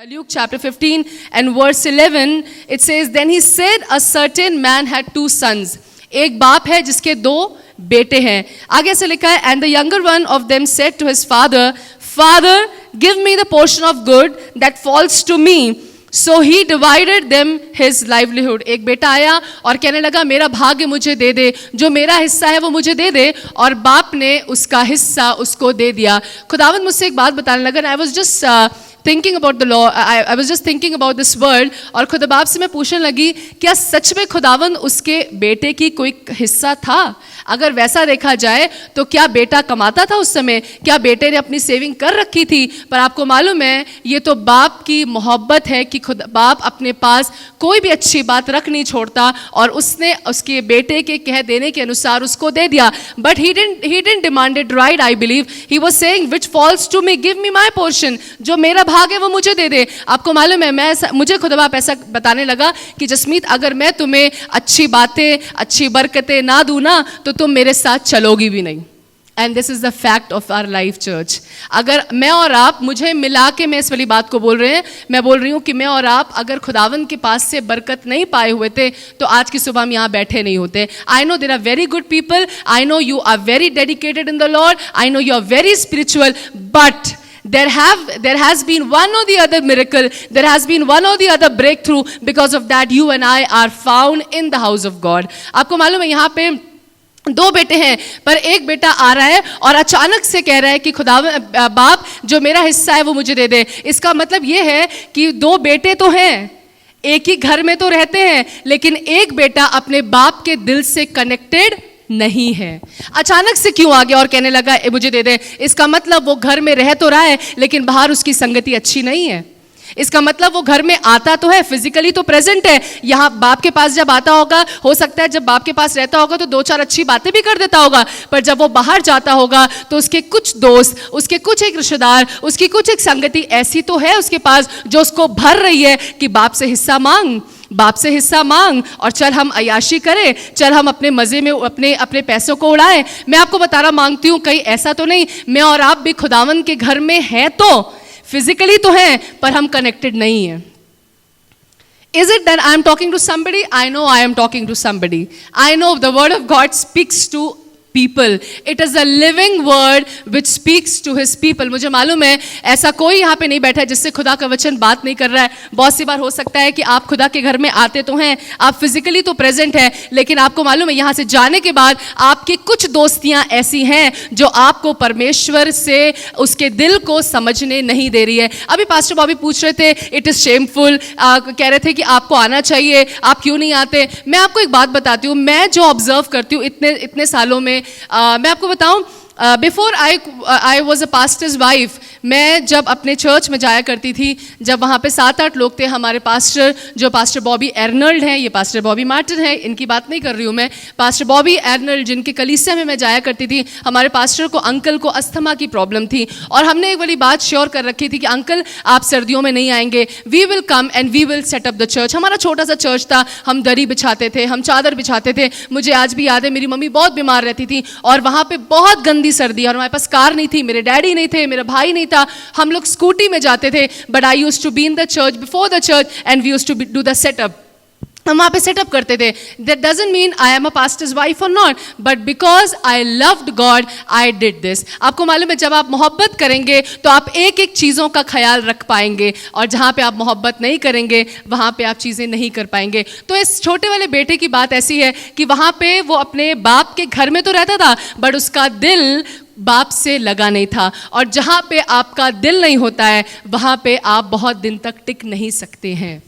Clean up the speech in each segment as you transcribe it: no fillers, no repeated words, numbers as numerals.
Luke chapter 15 and verse 11, it says, Then he said, a certain man had two sons. एक बाप है जिसके दो बेटे हैं. आगे से लिखा है, and the younger one of them said to his father, Father, give me the portion of good that falls to me. So he divided them his livelihood. एक बेटा आया और कहने लगा, मेरा भाग्य मुझे दे दे, जो मेरा हिस्सा है वो मुझे दे दे. और बाप ने उसका हिस्सा उसको दे दिया. खुदावंद मुझसे एक बात बताने लगा. I was just thinking about the law. I was just thinking about this world. और खुदा बाप से मैं पूछने लगी, क्या सच में खुदावंद उसके बेटे की कोई हिस्सा था? अगर वैसा देखा जाए तो क्या बेटा कमाता था उस समय? क्या बेटे ने अपनी सेविंग कर रखी थी? पर आपको मालूम है, ये तो बाप की मोहब्बत है कि खुद बाप अपने पास कोई भी अच्छी बात रख नहीं छोड़ता, और उसने उसके बेटे के कह देने के अनुसार उसको दे दिया. But he didn't demand it right, I believe. He was saying, which falls to me, give me my portion. जो मेरा भाग है वो मुझे दे दे. आपको मालूम है, मुझे खुदा बाप ऐसा बताने लगा कि जसमीत, अगर मैं तुम्हें अच्छी बातें, अच्छी बरकतें ना दूं ना, तो तुम मेरे साथ चलोगी भी नहीं. And this is the fact of our life church. अगर मैं और आप, मुझे मिला के मैं इस वाली बात को बोल रहे हैं, मैं बोल रही हूँ कि मैं और आप अगर खुदावंद के पास से बरकत नहीं पाए हुए थे तो आज की सुबह हम यहाँ बैठे नहीं होते. I know there are very good people, I know you are very dedicated in the Lord, I know you are very spiritual, but there has been one or the other miracle, there has been one or the other breakthrough. Because of that, you and I are found in the house of God. आपको मालूम है, यहाँ पे दो बेटे हैं, पर एक बेटा आ रहा है और अचानक से कह रहा है कि खुदा बाप, जो मेरा हिस्सा है वो मुझे दे दे. इसका मतलब ये है कि दो बेटे तो हैं, एक ही घर में तो रहते हैं, लेकिन एक बेटा अपने बाप के दिल से कनेक्टेड नहीं है. अचानक से क्यों आ गया और कहने लगा मुझे दे दे? इसका मतलब वो घर में रह तो रहा है, लेकिन बाहर उसकी संगति अच्छी नहीं है. इसका मतलब वो घर में आता तो है, फिजिकली तो प्रेजेंट है. यहाँ बाप के पास जब आता होगा, हो सकता है जब बाप के पास रहता होगा तो दो चार अच्छी बातें भी कर देता होगा, पर जब वो बाहर जाता होगा तो उसके कुछ दोस्त, उसके कुछ एक रिश्तेदार, उसकी कुछ एक संगति ऐसी तो है उसके पास जो उसको भर रही है कि बाप से हिस्सा मांग, बाप से हिस्सा मांग, और चल हम अयाशी करें, चल हम अपने मजे में अपने पैसों को उड़ाएं. मैं आपको बताना मांगती हूँ, कहीं ऐसा तो नहीं मैं और आप भी खुदावन के घर में हैं, तो फिजिकली तो हैं पर हम कनेक्टेड नहीं हैं. Is it that I am talking to somebody? I know I am talking to somebody. I know the word of God speaks to people. It is a living word which speaks to his people. मुझे मालूम है ऐसा कोई यहाँ पे नहीं बैठा है जिससे खुदा का वचन बात नहीं कर रहा है. बहुत सी बार हो सकता है कि आप खुदा के घर में आते तो हैं, आप फिजिकली तो प्रेजेंट हैं, लेकिन आपको मालूम है यहाँ से जाने के बाद आपकी कुछ दोस्तियाँ ऐसी हैं जो आपको परमेश्वर से उसके दिल को समझने नहीं दे रही है. अभी पास्टर बॉबी पूछ रहे थे, इट इज शेमफुल, कह रहे थे कि आपको आना चाहिए, आप क्यों नहीं आते. मैं आपको एक बात बताती हूँ, मैं जो ऑब्जर्व करती हूँ इतने सालों में, मैं आपको बताऊं, before I was a pastor's wife, मैं जब अपने चर्च में जाया करती थी, जब वहाँ पे 7-8 लोग थे, हमारे पास्टर जो पास्टर बॉबी एर्नल्ड हैं, ये पास्टर बॉबी मार्टिन है, इनकी बात नहीं कर रही हूँ मैं, पास्टर बॉबी एर्नल्ड जिनके कलीसिया में मैं जाया करती थी, हमारे पास्टर को, अंकल को अस्थमा की प्रॉब्लम थी, और हमने एक वाली बात श्योर कर रखी थी कि अंकल आप सर्दियों में नहीं आएंगे, we will come and we will set up the church. हमारा छोटा सा चर्च था, हम दरी बिछाते थे, हम चादर बिछाते थे. मुझे आज भी याद है, मेरी मम्मी बहुत बीमार रहती थी और वहाँ पे बहुत गंदी सर्दी, और हमारे पास कार नहीं थी, मेरे डैडी नहीं थे, मेरा भाई नहीं था, हम लोग स्कूटी में जाते थे. But I used to be in the church, before the church, and we used to do the setup. हम वहाँ पे सेटअप करते थे. That doesn't mean I am a pastor's wife और not, but because I loved God I did this. आपको मालूम है, जब आप मोहब्बत करेंगे तो आप एक एक चीज़ों का ख्याल रख पाएंगे, और जहाँ पे आप मोहब्बत नहीं करेंगे वहाँ पे आप चीज़ें नहीं कर पाएंगे. तो इस छोटे वाले बेटे की बात ऐसी है कि वहाँ पे वो अपने बाप के घर में तो रहता था, बट उसका दिल बाप से लगा नहीं था. और जहाँ पे आपका दिल नहीं होता है वहाँ पे आप बहुत दिन तक टिक नहीं सकते हैं.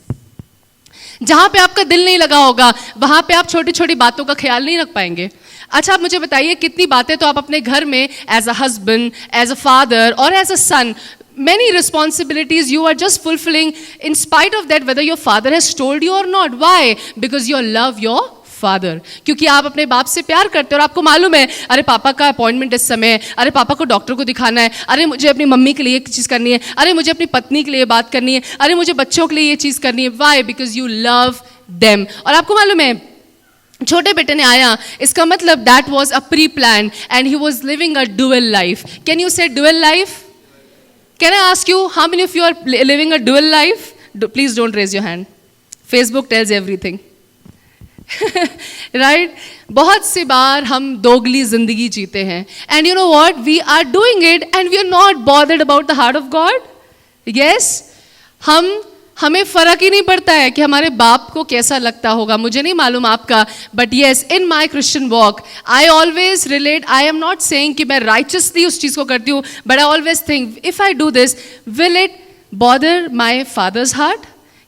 जहाँ पे आपका दिल नहीं लगा होगा वहाँ पे आप छोटी छोटी बातों का ख्याल नहीं रख पाएंगे. अच्छा, आप मुझे बताइए, कितनी बातें तो आप अपने घर में as a husband, as a father और as a son, many responsibilities you are just fulfilling in spite of that, whether your father has told you or not. Why? Because you love your father. क्योंकि आप अपने बाप से प्यार करते हो और आपको मालूम है, अरे पापा का अपॉइंटमेंट इस समय है, अरे पापा को डॉक्टर को दिखाना है, अरे मुझे अपनी मम्मी के लिए एक चीज़ करनी है, अरे मुझे अपनी पत्नी के लिए बात करनी है, अरे मुझे बच्चों के लिए ये चीज़ करनी है. Why? Because you love them. और आपको मालूम है, छोटे बेटे ने आया, इसका मतलब that was a pre plan and he was living a dual life. Can you say dual life? Can I ask you, how many of you are living a dual life? Please don't raise your hand. Facebook tells everything. Right? बहुत सी बार हम दोगली जिंदगी जीते हैं. And you know what? We are doing it and we are not bothered about the heart of God. Yes? हमें फर्क ही नहीं पड़ता है कि हमारे बाप को कैसा लगता होगा. मुझे नहीं मालूम आपका, but yes, in my Christian walk I always relate. I am not saying कि मैं राइचसली उस चीज़ को करती हूँ, but I always think if I do this, will it bother my father's heart?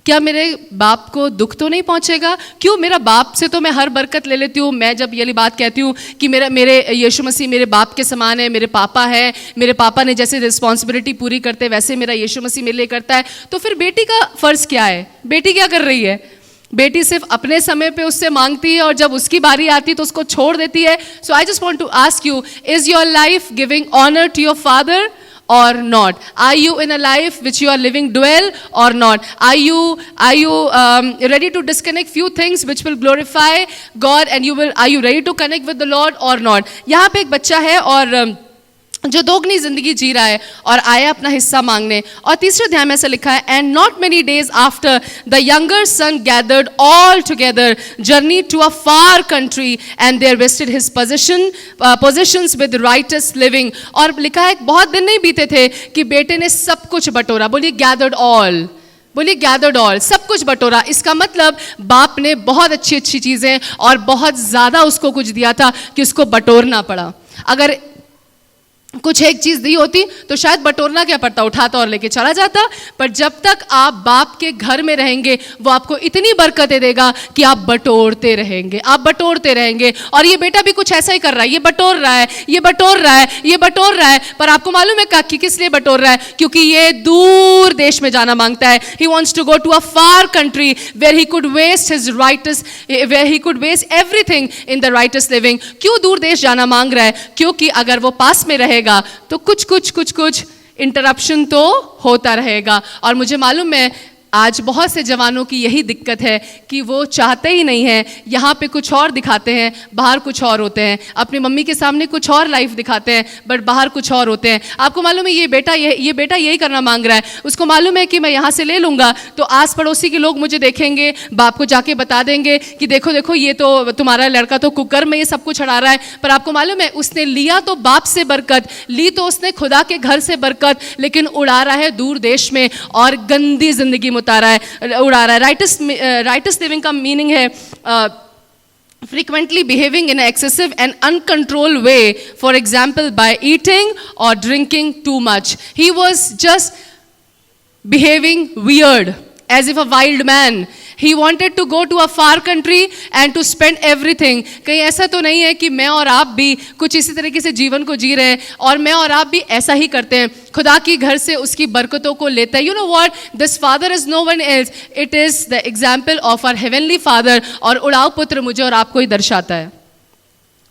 क्या मेरे बाप को दुख तो नहीं पहुंचेगा? क्यों, मेरा बाप से तो मैं हर बरकत ले लेती हूँ. मैं जब ये बात कहती हूँ कि मेरे यीशु मसीह मेरे बाप के समान है, मेरे पापा है, मेरे पापा ने जैसे रिस्पॉन्सिबिलिटी पूरी करते वैसे मेरा यीशु मसीह मेरे लिए करता है, तो फिर बेटी का फ़र्ज़ क्या है? बेटी क्या कर रही है? बेटी सिर्फ अपने समय पे उससे मांगती है और जब उसकी बारी आती है तो उसको छोड़ देती है. So I just want to ask you, is your life giving honour to your father or not? Are you in a life which you are living dual or not? Are you ready to disconnect few things which will glorify God, and are you ready to connect with the Lord or not? यहाँ पे एक बच्चा है और जो दोगुनी जिंदगी जी रहा है और आया अपना हिस्सा मांगने. और तीसरे अध्याय में ऐसा लिखा है, and not many days after the younger son gathered all together, journey to a far country, and there wasted his positions with riotous living. और लिखा है बहुत दिन नहीं बीते थे कि बेटे ने सब कुछ बटोरा. बोलिए गैदर्ड ऑल, बोलिए गैदर्ड ऑल, सब कुछ बटोरा. इसका मतलब बाप ने बहुत अच्छी अच्छी चीज़ें और बहुत ज़्यादा उसको कुछ दिया था कि उसको बटोरना पड़ा. अगर कुछ एक चीज़ दी होती तो शायद बटोरना क्या पड़ता, उठाता और लेके चला जाता. पर जब तक आप बाप के घर में रहेंगे वो आपको इतनी बरकतें देगा कि आप बटोरते रहेंगे, आप बटोरते रहेंगे. और ये बेटा भी कुछ ऐसा ही कर रहा है, ये बटोर रहा है, ये बटोर रहा है, ये बटोर रहा है. पर आपको मालूम है कि किस लिए बटोर रहा है? क्योंकि ये दूर देश में जाना मांगता है. He wants to go to a far country where he could waste his riotous, where he could waste everything in the riotous living. क्यों दूर देश जाना मांग रहा है? क्योंकि अगर वो पास में रहेगा तो कुछ इंटरप्शन तो होता रहेगा. और मुझे मालूम है आज बहुत से जवानों की यही दिक्कत है कि वो चाहते ही नहीं हैं, यहाँ पे कुछ और दिखाते हैं, बाहर कुछ और होते हैं. अपनी मम्मी के सामने कुछ और लाइफ दिखाते हैं, बट बाहर कुछ और होते हैं. आपको मालूम है ये बेटा यही करना मांग रहा है. उसको मालूम है कि मैं यहाँ से ले लूँगा तो आस पड़ोसी के लोग मुझे देखेंगे, बाप को जाके बता देंगे कि देखो देखो ये तो तुम्हारा लड़का तो कुकर में ये सब कुछ चढ़ा रहा है. पर आपको मालूम है उसने लिया तो बाप से बरकत, ली तो उसने खुदा के घर से बरकत, लेकिन उड़ा रहा है दूर देश में और गंदी जिंदगी उड़ा रहा है. राइटस लिविंग का मीनिंग है frequently behaving in an excessive and uncontrolled way, for example by eating or drinking too much. He was just behaving weird, as if a wild man. He wanted to go to a far country and to spend everything. कहीं ऐसा तो नहीं है कि मैं और आप भी कुछ इसी तरीके से जीवन को जी रहे हैं और मैं और आप भी ऐसा ही करते हैं, खुदा की घर से उसकी बरकतों को लेते हैं. You know what? This father is no one else. It is the example of our heavenly father. और उड़ाव पुत्र मुझे और आपको ही दर्शाता है.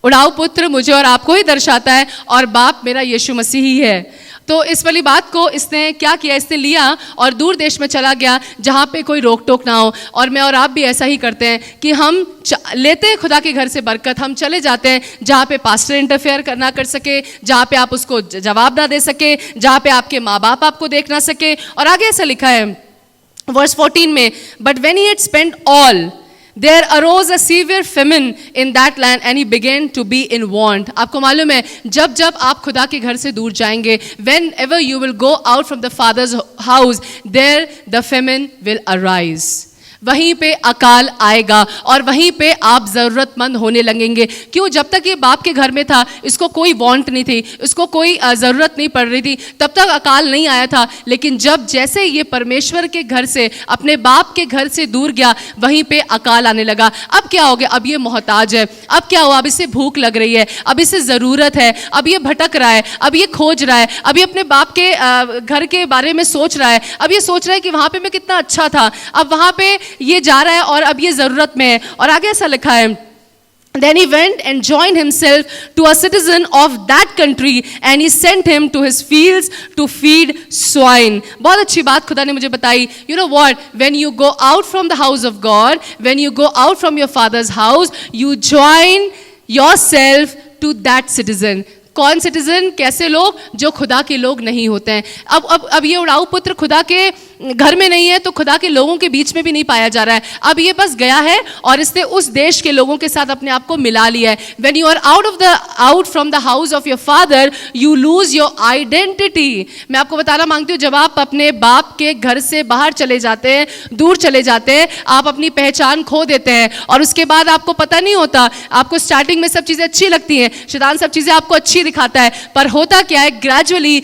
उड़ाव पुत्र मुझे और आपको ही दर्शाता है और बाप मेरा यीशु मसीह ही है. तो इस वाली बात को इसने क्या किया, इसने लिया और दूर देश में चला गया जहाँ पे कोई रोक टोक ना हो. और मैं और आप भी ऐसा ही करते हैं कि हम लेते हैं खुदा के घर से बरकत, हम चले जाते हैं जहाँ पे पास्टर इंटरफेयर ना कर सके, जहाँ पे आप उसको जवाब ना दे सके, जहाँ पे आपके माँ बाप आपको देख ना सके. और आगे ऐसा लिखा है वर्स 14 में, but when he had spent all there arose a severe famine in that land and he began to be in want. आपको मालूम है जब जब आप खुदा के घर से दूर जाएंगे, whenever you will go out from the father's house, there the famine will arise. वहीं पे अकाल आएगा और वहीं पे आप ज़रूरतमंद होने लगेंगे. क्यों? जब तक ये बाप के घर में था इसको कोई वांट नहीं थी, इसको कोई ज़रूरत नहीं पड़ रही थी, तब तक अकाल नहीं आया था. लेकिन जब जैसे ये परमेश्वर के घर से अपने बाप के घर से दूर गया वहीं पे अकाल आने लगा. अब क्या हो गया? अब ये मोहताज है. अब क्या हुआ? अब इसे भूख लग रही है, अब इसे ज़रूरत है, अब ये भटक रहा है, अब ये खोज रहा है, अब ये अपने बाप के घर के बारे में सोच रहा है, अब ये सोच रहा है कि वहाँ पे मैं कितना अच्छा था, अब वहाँ पे ये जा रहा है और अब ये जरूरत में है. और आगे ऐसा लिखा है, then he went and joined himself to a citizen of that country and he sent him to his fields to feed swine. बहुत अच्छी बात खुदा ने मुझे बताई. You know what? When you go out from the house of God, when you go out from your father's house, you join yourself to that citizen. कौन citizen? कैसे लोग? जो खुदा के लोग नहीं होते हैं। अब ये उड़ाऊ पुत्र खुदा के घर में नहीं है, तो खुदा के लोगों के बीच में भी नहीं पाया जा रहा है। अब ये बस गया है और इसने उस देश के लोगों के साथ अपने आप को मिला लिया है। When you are out from the house of your father, you lose your identity. मैं आपको बताना मांगती हूँ, जब आप अपने बाप के घर से बाहर चले जाते हैं, दूर चले जाते हैं, आप अपनी पहचान खो देते हैं और उसके बाद आपको पता नहीं होता। आपको स्टार्टिंग में सब चीजें अच्छी लगती हैं, शैतान सब चीजें आपको अच्छी दिखाता है, पर होता क्या है, gradually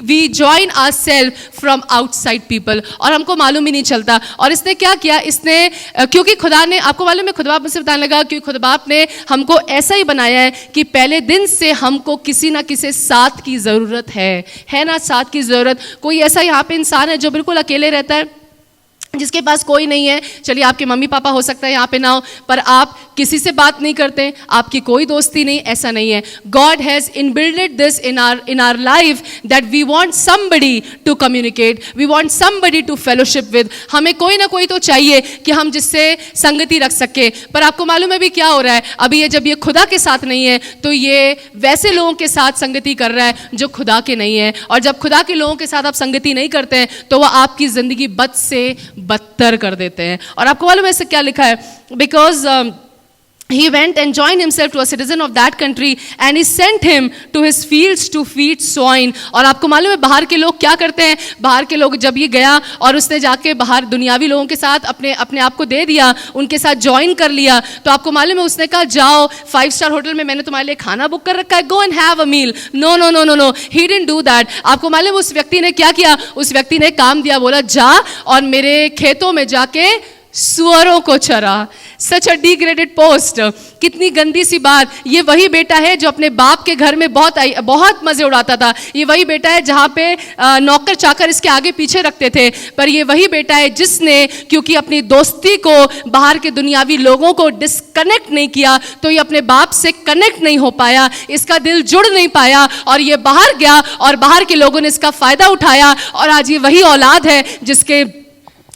we join ourselves from outside people और हमको मालूम ही नहीं चलता। और इसने क्या किया, इसने क्योंकि खुदा ने, आपको मालूम है, खुदा बाप मुझसे बताने लगा कि खुदा बाप ने हमको ऐसा ही बनाया है कि पहले दिन से हमको किसी ना किसी साथ की जरूरत है ना, साथ की जरूरत। कोई ऐसा यहाँ पे इंसान है जो बिल्कुल अकेले रहता है, जिसके पास कोई नहीं है? चलिए, आपके मम्मी पापा हो सकता है यहाँ पे ना हो, पर आप किसी से बात नहीं करते, आपकी कोई दोस्ती नहीं, ऐसा नहीं है। God has inbuilted this in our life that we want somebody to communicate, we want somebody to fellowship with. हमें कोई ना कोई तो चाहिए कि हम जिससे संगति रख सके। पर आपको मालूम है अभी क्या हो रहा है? अभी ये जब ये खुदा के साथ नहीं है, तो ये वैसे लोगों के साथ संगति कर रहा है जो खुदा के नहीं है। और जब खुदा के लोगों के साथ आप संगति नहीं करते हैं, तो वह आपकी जिंदगी बद से बदतर कर देते हैं। और आपको मालूम है इससे क्या लिखा है? Because he went and joined himself to a citizen of that country and he sent him to his fields to feed swine. और आपको मालूम है बाहर के लोग क्या करते हैं? बाहर के लोग, जब ये गया और उसने जाके बाहर दुनियावी लोगों के साथ अपने आप को दे दिया, उनके साथ ज्वाइन कर लिया, तो आपको मालूम है उसने कहा, जाओ 5 स्टार होटल में मैंने तुम्हारे लिए खाना बुक कर रखा है, go and have a meal. No no no no no, he didn't do that. आपको मालूम है उस व्यक्ति ने क्या किया? उस व्यक्ति ने काम दिया, बोला जा और मेरे खेतों में जाके सुअरों को चरा। सच अ डिग्रेडेड पोस्ट, कितनी गंदी सी बात। ये वही बेटा है जो अपने बाप के घर में बहुत मजे उड़ाता था। ये वही बेटा है जहाँ पे नौकर चाकर इसके आगे पीछे रखते थे। पर ये वही बेटा है जिसने, क्योंकि अपनी दोस्ती को बाहर के दुनियावी लोगों को डिस्कनेक्ट नहीं किया, तो ये अपने बाप से कनेक्ट नहीं हो पाया, इसका दिल जुड़ नहीं पाया और ये बाहर गया और बाहर के लोगों ने इसका फायदा उठाया। और आज ये वही औलाद है जिसके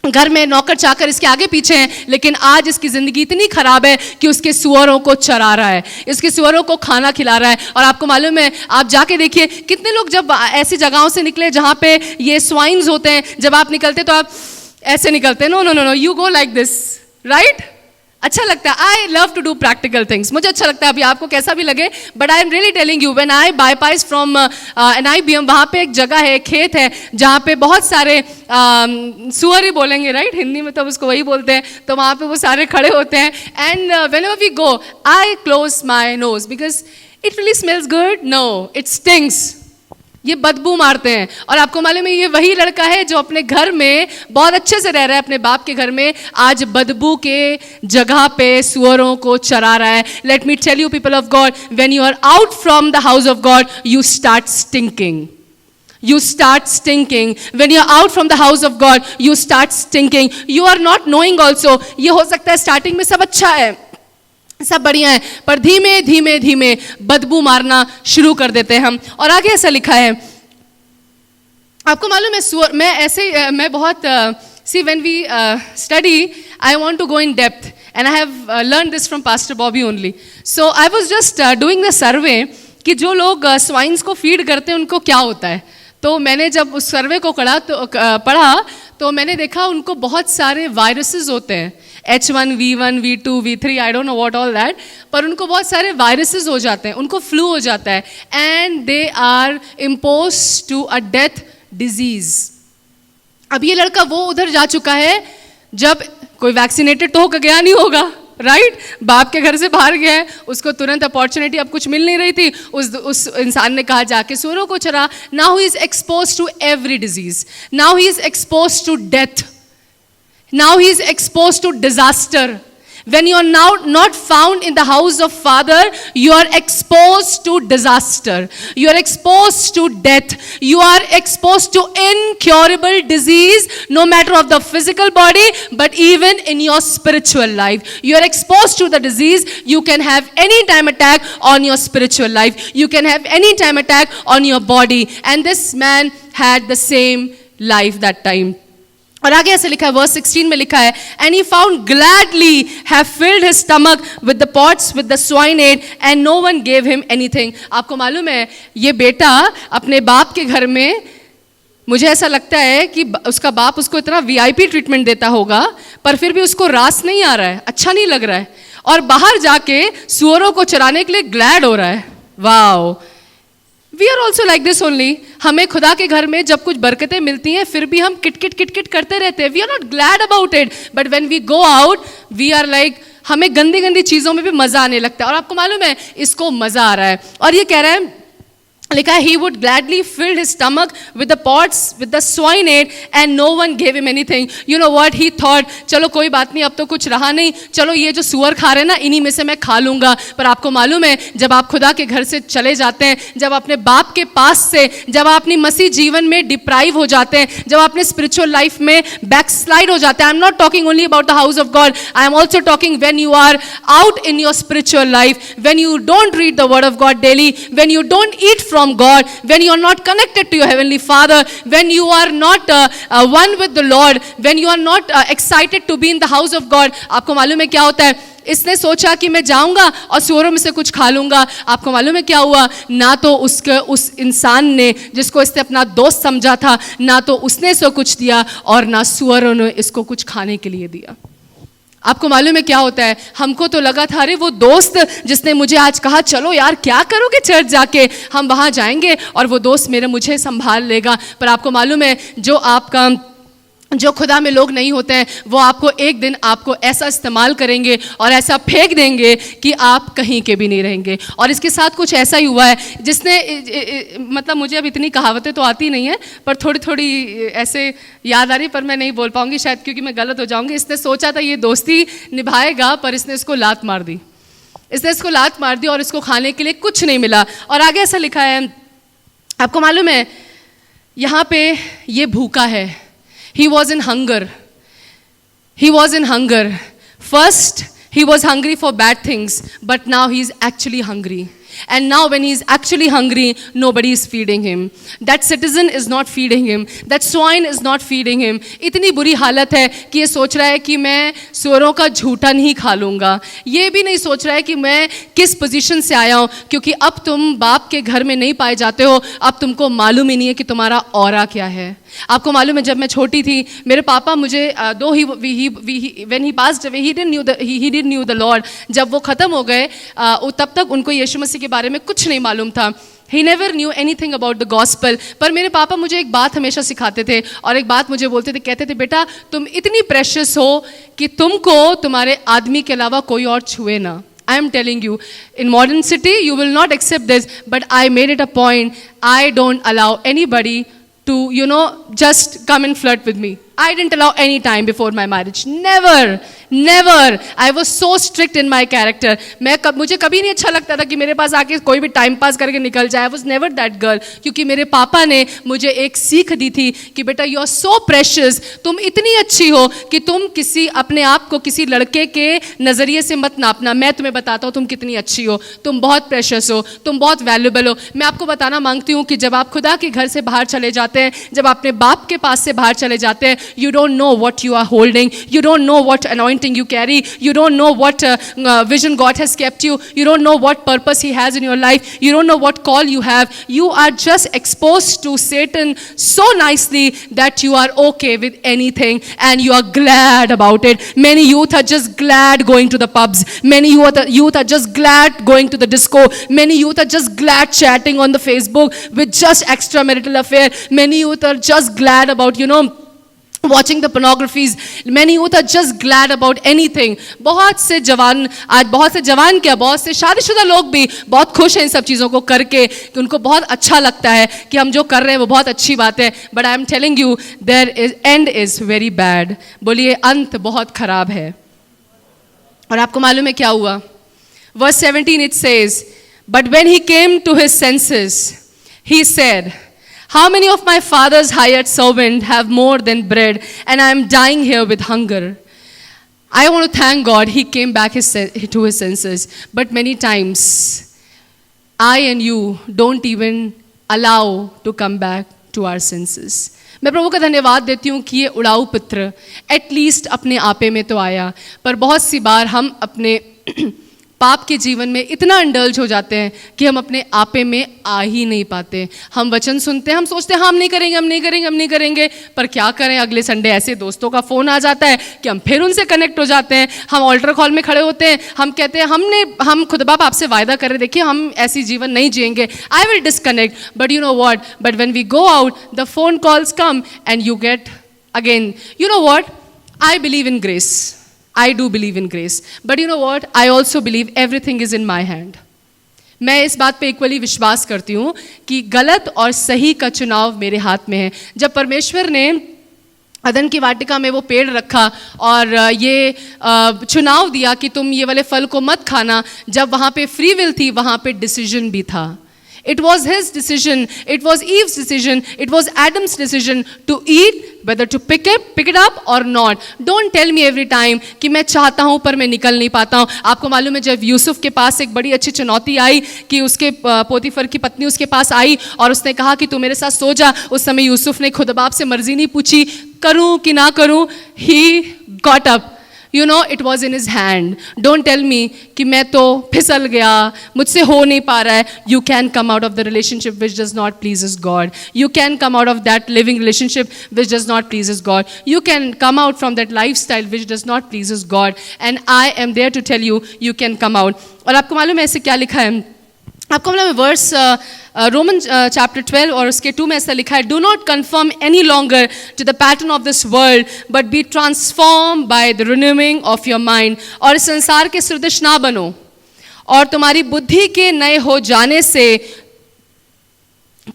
घर में नौकर चाकर इसके आगे पीछे हैं, लेकिन आज इसकी जिंदगी इतनी खराब है कि उसके सुअरों को चरा रहा है, इसके सुअरों को खाना खिला रहा है। और आपको मालूम है, आप जाके देखिए कितने लोग जब ऐसी जगहों से निकले जहां पे ये स्वाइन्स होते हैं, जब आप निकलते तो आप ऐसे निकलते हैं, no no no no, you go like this, right? अच्छा लगता है। I love to do practical things, मुझे अच्छा लगता है। अभी आपको कैसा भी लगे, but I am really telling you, when I bypass from NIBM, वहाँ पे एक जगह है, खेत है, जहाँ पे बहुत सारे सुअर ही बोलेंगे, राइट? हिंदी में तो उसको वही बोलते हैं। तो वहाँ पे वो सारे खड़े होते हैं and whenever we go I close my nose because it really smells good. No, it stinks, ये बदबू मारते हैं। और आपको मालूम है ये वही लड़का है जो अपने घर में बहुत अच्छे से रह रहा है, अपने बाप के घर में, आज बदबू के जगह पे सुअरों को चरा रहा है। Let me tell you people of God, when you are out from the house of God, you start stinking. You start stinking. When you're out from the house of God, you start stinking. You are not knowing also. ये हो सकता है starting में सब अच्छा है, सब बढ़िया है, पर धीमे धीमे धीमे बदबू मारना शुरू कर देते हैं हम। और आगे ऐसा लिखा है, आपको मालूम है मैं बहुत see when we study, I want to go in depth and I have learned this from Pastor Bobby only. So I was just doing the survey कि जो लोग स्वाइन्स को फीड करते हैं उनको क्या होता है। तो मैंने जब उस सर्वे को पढ़ा तो मैंने देखा उनको बहुत सारे वायरसेस होते हैं, H1V1 V2 V3 I don't know what all that, पर उनको बहुत सारे वायरसेस हो जाते हैं, उनको फ्लू हो जाता है and they are imposed to a death disease. अब ये लड़का वो उधर जा चुका है जब कोई वैक्सीनेटेड तो होकर गया नहीं होगा, राइट? बाप के घर से बाहर गया है, उसको तुरंत अपॉर्चुनिटी अब कुछ मिल नहीं रही थी, उस इंसान ने कहा जाके सुअरों को चरा। Now he is expose to every disease, now he is expose to death, now he is expose to disaster. When you are now not found in the house of Father, you are exposed to disaster. You are exposed to death. You are exposed to incurable disease, no matter of the physical body, but even in your spiritual life. You are exposed to the disease. You can have any time attack on your spiritual life. You can have any time attack on your body. And this man had the same life that time. और आगे ऐसे लिखा है, verse 16 में लिखा है, and he found gladly have filled his stomach with the pots with the swine ate and no one gave him anything. आपको मालूम है ये बेटा अपने बाप के घर में, मुझे ऐसा लगता है कि उसका बाप उसको इतना वीआईपी ट्रीटमेंट देता होगा, पर फिर भी उसको रास नहीं आ रहा है, अच्छा नहीं लग रहा है, और बाहर जाके सुअरों को चराने के लिए ग्लैड हो रहा है। Wow, we are also like this only. हमें खुदा के घर में जब कुछ बरकतें मिलती हैं फिर भी हम किटकिट किटकिट करते रहते हैं। We are not glad about it, but when we go out we are like, हमें गंदी गंदी चीज़ों में भी मज़ा आने लगता है। और आपको मालूम है इसको मज़ा आ रहा है, और ये कह रहा है, लिखा है, he would gladly fill his stomach with the pots with the swine ate and no one gave him anything. You know what he thought? चलो कोई बात नहीं, अब तो कुछ रहा नहीं, चलो ये जो सुअर खा रहे हैं ना इन्हीं में से मैं खा लूंगा। पर आपको मालूम है जब आप खुदा के घर से चले जाते हैं, जब अपने बाप के पास से, जब आप अपनी मसीह जीवन में डिप्राइव हो जाते हैं, जब अपने स्पिरिचुअल लाइफ में बैकस्लाइड हो जाते हैं, I am not talking only about the house of God, I am also talking when you are out in your spiritual life, when you don't read the word of God daily, when you don't eat from God, when you are not connected to your heavenly Father, when you are not one with the Lord, when you are not excited to be in the house of God, आपको मालूम है क्या होता है? इसने सोचा कि मैं जाऊंगा और सुअरों में से कुछ खा लूंगा। आपको मालूम है क्या हुआ? ना तो उस इंसान ने जिसको इसने अपना दोस्त समझा था, ना तो उसने इसको कुछ दिया और ना सुअरों ने इसको कुछ खाने के लिए दिया। आपको मालूम है क्या होता है? हमको तो लगा था अरे वो दोस्त जिसने मुझे आज कहा चलो यार क्या करोगे चर्च जाके, हम वहाँ जाएंगे और वो दोस्त मुझे संभाल लेगा। पर आपको मालूम है जो खुदा में लोग नहीं होते हैं वो आपको एक दिन आपको ऐसा इस्तेमाल करेंगे और ऐसा फेंक देंगे कि आप कहीं के भी नहीं रहेंगे। और इसके साथ कुछ ऐसा ही हुआ है जिसने मतलब मुझे अब इतनी कहावतें तो आती नहीं है पर थोड़ी थोड़ी ऐसे याद आ रही, पर मैं नहीं बोल पाऊंगी शायद क्योंकि मैं गलत हो जाऊंगी। इसने सोचा था ये दोस्ती निभाएगा पर इसने इसको लात मार दी, इसने इसको लात मार दी और इसको खाने के लिए कुछ नहीं मिला। और आगे ऐसा लिखा है, आपको मालूम है यहाँ पे ये भूखा है, he was in hunger, he was in hunger. First he was hungry for bad things, but now he's actually hungry. And now when he's actually hungry, nobody is feeding him. That citizen is not feeding him. That swine is not feeding him. इतनी बुरी हालत है कि ये सोच रहा है कि मैं सुअरों का झूठा नहीं खा लूँगा। ये भी नहीं सोच रहा है कि मैं किस पोजीशन से आया हूँ, क्योंकि अब तुम बाप के घर में नहीं पाए जाते हो, अब तुमको मालूम ही नहीं है कि तुम्हारा औरा क्या है। आपको मालूम है जब मैं छोटी थी मेरे पापा मुझे दो ही when he passed away he didn't knew the Lord, जब वो ख़त्म हो गए तब तक उनको यीशु मसीह के बारे में कुछ नहीं मालूम था। He never knew anything about the gospel. पर मेरे पापा मुझे एक बात हमेशा सिखाते थे और एक बात मुझे बोलते थे, कहते थे बेटा तुम इतनी प्रेशियस हो कि तुमको तुम्हारे आदमी के अलावा कोई और छुए ना। I am telling you, in modern city you will not accept this, but I made it a point, I don't allow anybody to, just come and flirt with me. I didn't allow any time before my marriage. Never, never. I was so strict in my character. मुझे कभी नहीं अच्छा लगता था कि मेरे पास आके कोई भी टाइम पास करके निकल जाए. I was never that girl. क्योंकि मेरे पापा ने मुझे एक सीख दी थी कि बेटा you are so precious. तुम इतनी अच्छी हो कि तुम अपने आप को किसी लड़के के नज़रिए से मत नापना. मैं तुम्हें बताता हूँ तुम कितनी अच्छी हो. तुम बहुत प्रेशियस हो. तुम बहुत वैल्यूएबल हो. मैं आपको बताना मांगती हूँ कि जब आप खुदा के घर से बाहर चले जाते हैं, जब अपने बाप के पास से बाहर चले जाते हैं, you don't know what you are holding. You don't know what anointing you carry. You don't know what vision God has kept you. You don't know what purpose He has in your life. You don't know what call you have. You are just exposed to Satan so nicely that you are okay with anything and you are glad about it. Many youth are just glad going to the pubs. Many youth are just glad going to the disco. Many youth are just glad chatting on the Facebook with just extramarital affair. Many youth are just glad about, watching the pornographies. Many youth are just glad about anything. बहुत से जवान क्या, बहुत से शादीशुदा लोग भी बहुत खुश हैं इन सब चीज़ों को करके कि उनको बहुत अच्छा लगता है कि हम जो कर रहे हैं वो बहुत अच्छी बात है. But I am telling you, end is very bad. बोलिए अंत बहुत खराब है. और आपको मालूम है क्या हुआ? Verse 17 it says, but when he came to his senses, he said, how many of my father's hired servants have more than bread, and I am dying here with hunger? I want to thank God he came back to his senses. But many times, I and you don't even allow to come back to our senses. मैं प्रभु का धन्यवाद देती हूँ कि ये उड़ाऊ पुत्र at least अपने आपे में तो आया, पर बहुत सी बार हम अपने पाप के जीवन में इतना इंडल्ज हो जाते हैं कि हम अपने आपे में आ ही नहीं पाते। हम वचन सुनते हैं, हम सोचते हैं हम नहीं करेंगे, हम नहीं करेंगे, हम नहीं करेंगे, पर क्या करें, अगले संडे ऐसे दोस्तों का फ़ोन आ जाता है कि हम फिर उनसे कनेक्ट हो जाते हैं। हम ऑल्टर कॉल में खड़े होते हैं, हम कहते हैं हम खुद बाप आपसे वायदा कर रहे, देखिए हम ऐसी जीवन नहीं जिएंगे, I will disconnect, but you know what, but when we go out the phone calls come and you get again, you know what, I believe in grace, I do believe in grace, but you know what? I also believe everything is in my hand. मैं इस बात पे equally विश्वास करती हूँ कि गलत और सही का चुनाव मेरे हाथ में है। जब परमेश्वर ने अदन की वाटिका में वो पेड़ रखा और ये चुनाव दिया कि तुम ये वाले फल को मत खाना, जब वहाँ पे फ्री विल थी, वहाँ पे डिसीजन भी था। It was his decision, it was Eve's decision, it was Adam's decision to eat, whether to pick it up or not. Don't tell me every time कि मैं चाहता हूँ पर मैं निकल नहीं पाता हूँ। आपको मालूम है जब यूसुफ के पास एक बड़ी अच्छी चुनौती आई कि उसके पोतीफर की पत्नी उसके पास आई और उसने कहा कि तू मेरे साथ सो जा, उस समय यूसुफ ने खुद बाप से मर्जी नहीं पूछी करूँ कि ना करूँ, he got up. You know, it was in his hand. Don't tell me कि मैं तो फिसल गया, मुझसे हो नहीं पा रहा है. You can come out of the relationship which does not pleases God. You can come out of that living relationship which does not pleases God. You can come out from that lifestyle which does not pleases God. And I am there to tell you, you can come out. और आपको मालूम है ऐसे क्या लिखा है? आपको मालूम है वर्स रोमन चैप्टर 12 और उसके 2 में ऐसा लिखा है, do not confirm any longer to the pattern of this world but be transform by the renewing of your mind. और इस संसार के सदृश ना बनो और तुम्हारी बुद्धि के नए हो जाने से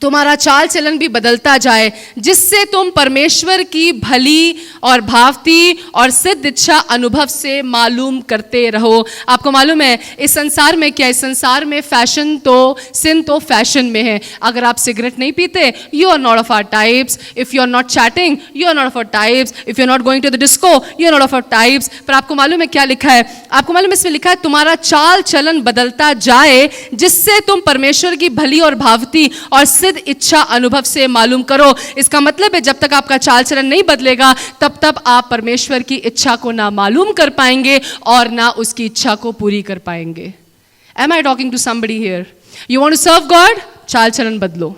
तुम्हारा चाल चलन भी बदलता जाए, जिससे तुम परमेश्वर की भली और भावती और सिद्ध इच्छा अनुभव से मालूम करते रहो। आपको मालूम है इस संसार में क्या, इस संसार में फैशन तो सिन तो फैशन में है। अगर आप सिगरेट नहीं पीते, you are not of our types. If you are not chatting, you are not of our types. If you are not going to the disco, you are not of our types. पर आपको मालूम है क्या लिखा है? आपको मालूम है इसमें लिखा है तुम्हारा चाल चलन बदलता जाए, जिससे तुम परमेश्वर की भली और भावती और सिद्ध इच्छा अनुभव से मालूम करो। इसका मतलब है जब तक आपका चाल चलन नहीं बदलेगा तब तक आप परमेश्वर की इच्छा को ना मालूम कर पाएंगे और ना उसकी इच्छा को पूरी कर पाएंगे। Am I talking to somebody here? You want to serve God? चाल चलन बदलो।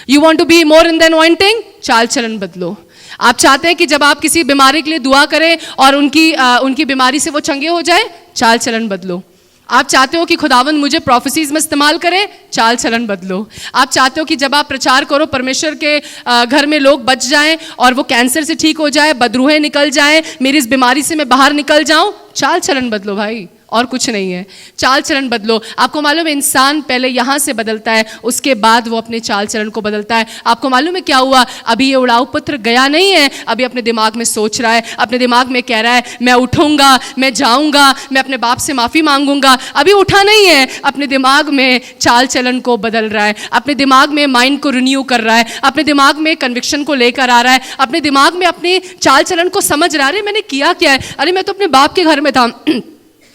You want to be more in the anointing? चाल चलन बदलो। आप चाहते हैं कि जब आप किसी बीमारी के लिए दुआ करें और उनकी बीमारी से वो चंगे हो जाए, चाल चलन बदलो। आप चाहते हो कि खुदावंद मुझे प्रोफेसीज में इस्तेमाल करे, चाल चलन बदलो। आप चाहते हो कि जब आप प्रचार करो परमेश्वर के घर में लोग बच जाएं और वो कैंसर से ठीक हो जाए, बदरूहें निकल जाएं, मेरी इस बीमारी से मैं बाहर निकल जाऊं, चाल चलन बदलो भाई, और कुछ नहीं है। चाल चलन बदलो। आपको मालूम है इंसान पहले यहाँ से बदलता है, उसके बाद वो अपने चाल चलन को बदलता है। आपको मालूम है क्या हुआ? अभी ये उड़ाऊ पुत्र गया नहीं है, अभी अपने दिमाग में सोच रहा है, अपने दिमाग में कह रहा है मैं उठूंगा, मैं जाऊंगा, मैं अपने बाप से माफ़ी मांगूंगा। अभी उठा नहीं है, अपने दिमाग में चाल चलन को बदल रहा है, अपने दिमाग में माइंड को रिन्यू कर रहा है, अपने दिमाग में कन्विक्शन को लेकर आ रहा है, अपने दिमाग में अपने चाल चलन को समझ रहा है। अरे मैंने किया क्या है? अरे मैं तो अपने बाप के घर में था,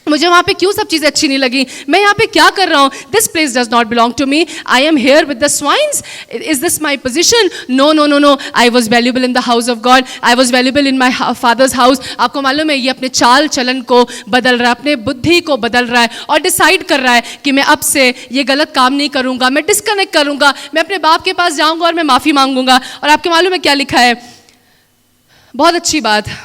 मुझे वहाँ पे क्यों सब चीज़ें अच्छी नहीं लगी, मैं यहाँ पे क्या कर रहा हूँ? This place does not belong to me, I am here with the swines, is this my position? No no no no, I was valuable in the house of God, I was valuable in my father's house. आपको मालूम है ये अपने चाल चलन को बदल रहा है, अपने बुद्धि को बदल रहा है और डिसाइड कर रहा है कि मैं अब से ये गलत काम नहीं करूँगा, मैं डिस्कनेक्ट करूँगा, मैं अपने बाप के पास जाऊँगा और मैं माफ़ी मांगूंगा। और आपको मालूम है क्या लिखा है? बहुत अच्छी बात,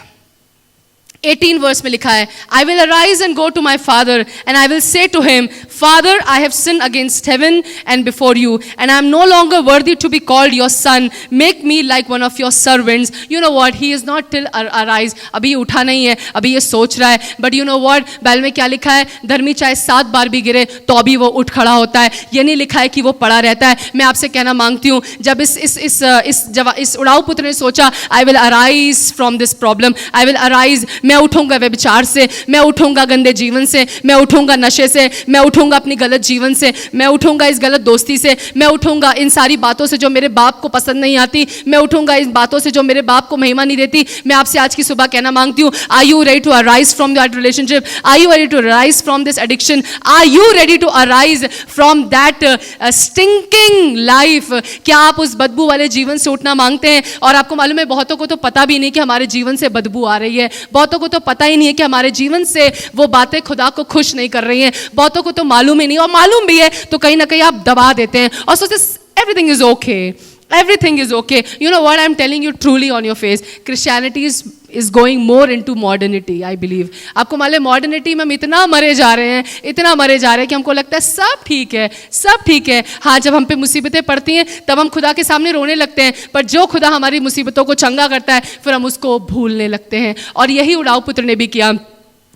18 वर्स में लिखा है, I will arise and go to my father and I will say to him, Father, I have sinned against heaven and before you, and I am no longer worthy to be called your son. Make me like one of your servants. You know what? He is not till arise. अभी ये उठा नहीं है, अभी ये सोच रहा है. But you know what? Bible में क्या लिखा है? धर्मी चाहे 7 बार भी गिरे तो भी वो उठ खड़ा होता है. ये नहीं लिखा है कि वो पड़ा रहता है. मैं आपसे कहना मांगती हूँ, जब इस उड़ाऊ पुत्र ने सोचा, I will arise from this problem. I will arise. मैं उठूंगा व्यभिचार से, मैं उठूंगा गंदे जीवन से, मैं उठूंगा नशे से, मैं उठूंगा अपनी गलत जीवन से, मैं उठूंगा इस गलत दोस्ती से, मैं उठूंगा इन सारी बातों से जो मेरे बाप को पसंद नहीं आती, मैं उठूंगा इन बातों से जो मेरे बाप को महिमा नहीं देती। मैं आपसे आज की सुबह कहना मांगती हूँ, are you ready to arise from that relationship? Are you ready to arise from this addiction? Are you ready to arise from that stinking life? क्या आप उस बदबू वाले जीवन से उठना मांगते हैं? और आपको मालूम है, बहुतों को तो पता भी नहीं कि हमारे जीवन से बदबू आ रही है, बहुतों को तो पता ही नहीं है कि हमारे जीवन से वो बातें खुदा को खुश नहीं कर रही हैं, बहुतों को तो मालूम ही नहीं, और मालूम भी है तो कहीं ना कहीं आप दबा देते हैं और सोचते everything is okay, everything is okay. You know what I'm telling you truly on your face, Christianity is going more into modernity, I believe. आपको मालूम है मॉडर्निटी में हम इतना मरे जा रहे हैं, इतना मरे जा रहे हैं कि हमको लगता है सब ठीक है, सब ठीक है। हाँ, जब हम पे मुसीबतें पड़ती हैं तब हम खुदा के सामने रोने लगते हैं, पर जो खुदा हमारी मुसीबतों को चंगा करता है फिर हम उसको भूलने लगते हैं। और यही उड़ाऊ पुत्र ने भी किया।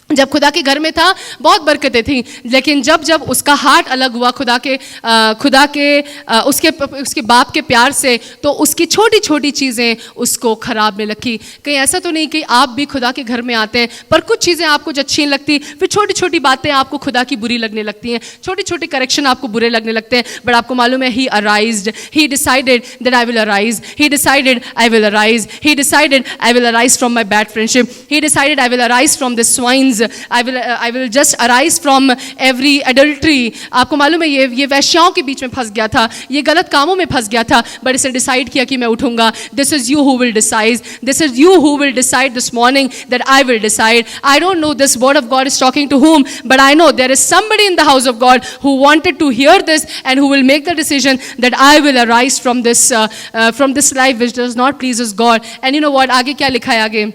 जब खुदा के घर में था बहुत बरकतें थी, लेकिन जब जब उसका हार्ट अलग हुआ खुदा के उसके बाप के प्यार से, तो उसकी छोटी छोटी चीज़ें उसको खराब में लगी। कहीं ऐसा तो नहीं कि आप भी खुदा के घर में आते हैं पर कुछ चीज़ें आपको जो अच्छी नहीं लगती, फिर छोटी छोटी बातें आपको खुदा की बुरी लगने लगती हैं, छोटी छोटी करेक्शन आपको बुरे लगने लगते हैं। बट आपको मालूम है, he arised, he decided that I will arise, he decided I will arise, he decided I will arise from my bad friendship, he decided I will arise from this swines, I will just arise from every adultery. आपको मालूम है ये वैश्याओं के बीच में फंस गया था, ये गलत कामों में फंस गया था, बट इसने डिसाइड किया कि मैं उठूंगा। This is you who will decide. This is you who will decide this morning that I will decide. I don't know this word of God is talking to whom, but I know there is somebody in the house of God who wanted to hear this and who will make the decision that I will arise from this life which does not pleases God. And you know what? आगे क्या लिखा है?